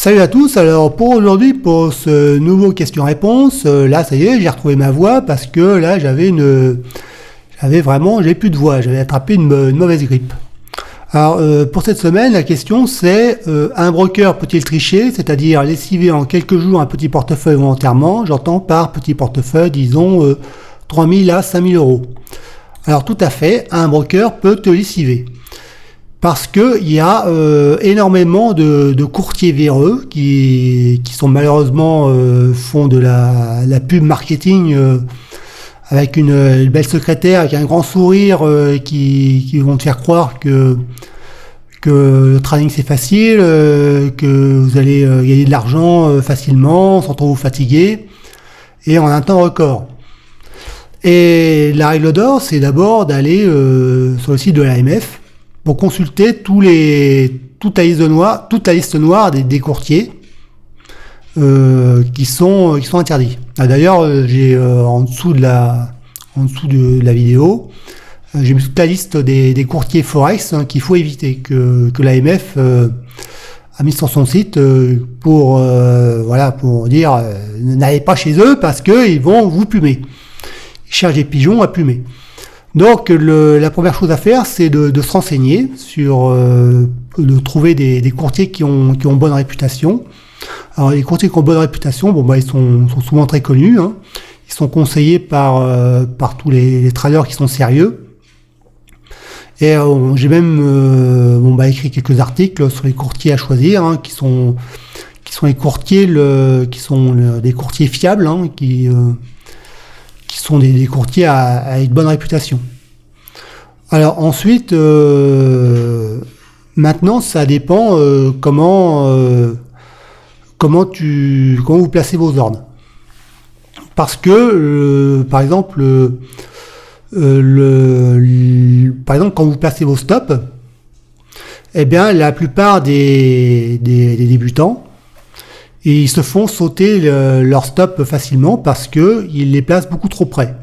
Salut à tous, alors pour aujourd'hui, pour ce nouveau question-réponse, là ça y est, j'ai retrouvé ma voix parce que là j'ai plus de voix, j'avais attrapé une mauvaise grippe. Alors pour cette semaine, la question c'est, un broker peut-il tricher, c'est-à-dire lessiver en quelques jours un petit portefeuille volontairement, j'entends par petit portefeuille, disons 3 000 à 5 000 euros. Alors tout à fait, un broker peut te lessiver. Parce qu'il y a énormément de courtiers véreux qui sont malheureusement font de la pub marketing avec une belle secrétaire, avec un grand sourire qui vont te faire croire que le trading c'est facile, que vous allez gagner de l'argent facilement sans trop vous fatiguer et en un temps record. Et la règle d'or, c'est d'abord d'aller sur le site de l'AMF pour consulter toute la liste noire des courtiers qui sont interdits. D'ailleurs, j'ai en dessous de la vidéo, j'ai mis toute la liste des courtiers forex qu'il faut éviter, que l'AMF a mis sur son site pour dire n'allez pas chez eux parce qu'ils vont vous plumer. Ils cherchent des pigeons à plumer. Donc la première chose à faire, c'est de se renseigner de trouver des courtiers qui ont bonne réputation. Alors les courtiers qui ont bonne réputation, ils sont souvent très connus, hein. Ils sont conseillés par tous les traders qui sont sérieux. Et j'ai même écrit quelques articles sur les courtiers à choisir, hein, qui sont les courtiers des courtiers fiables, hein, qui sont des courtiers à une bonne réputation. Alors ensuite, maintenant ça dépend comment vous placez vos ordres. Parce que par exemple quand vous placez vos stops, eh bien la plupart des débutants, ils se font sauter leur stop facilement parce qu'ils les placent beaucoup trop près.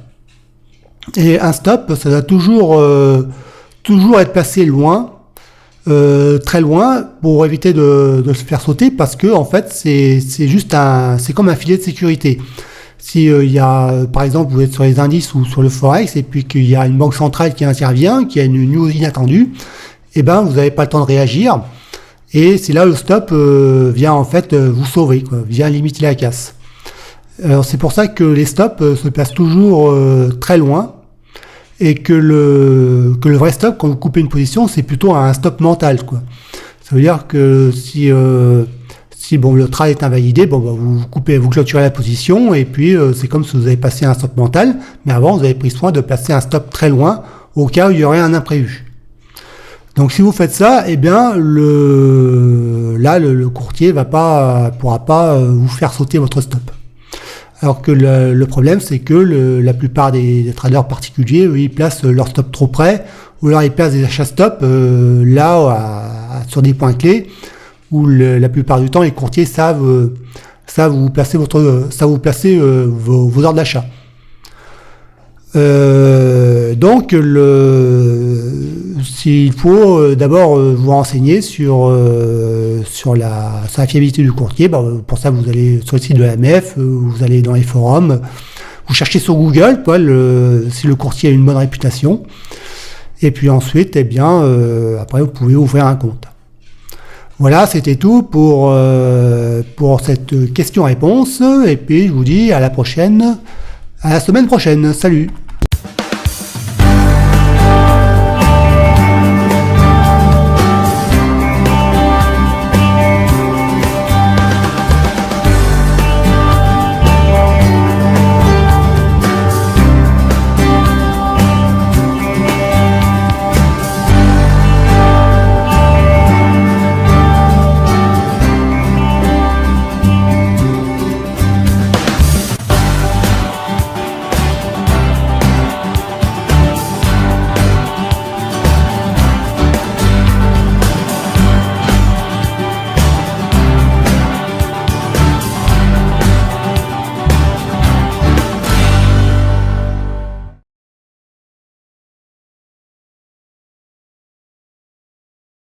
Et un stop, ça doit toujours être placé loin, très loin, pour éviter de se faire sauter, parce que en fait c'est comme un filet de sécurité. Si il y a, par exemple, vous êtes sur les indices ou sur le forex et puis qu'il y a une banque centrale qui intervient, qui a une news inattendue, eh ben vous n'avez pas le temps de réagir. Et c'est là où le stop vient en fait vous sauver, vient limiter la casse. Alors c'est pour ça que les stops se placent toujours très loin et que le vrai stop, quand vous coupez une position, c'est plutôt un stop mental, quoi. Ça veut dire que si le trade est invalidé, vous coupez, vous clôturez la position et puis c'est comme si vous avez passé un stop mental, mais avant vous avez pris soin de placer un stop très loin au cas où il y aurait un imprévu. Donc si vous faites ça, eh bien le courtier pourra pas vous faire sauter votre stop. Alors que le problème, c'est que la plupart des traders particuliers, eux, ils placent leur stop trop près, ou alors ils placent des achats stop sur des points clés, où la plupart du temps les courtiers savent vous placer vos ordres d'achat. Donc s'il faut d'abord vous renseigner sur la fiabilité du courtier, pour ça vous allez sur le site de l'AMF, vous allez dans les forums, vous cherchez sur Google si le courtier a une bonne réputation, et puis ensuite après vous pouvez ouvrir un compte. Voilà, c'était tout pour cette question-réponse, et puis je vous dis à la semaine prochaine. Salut!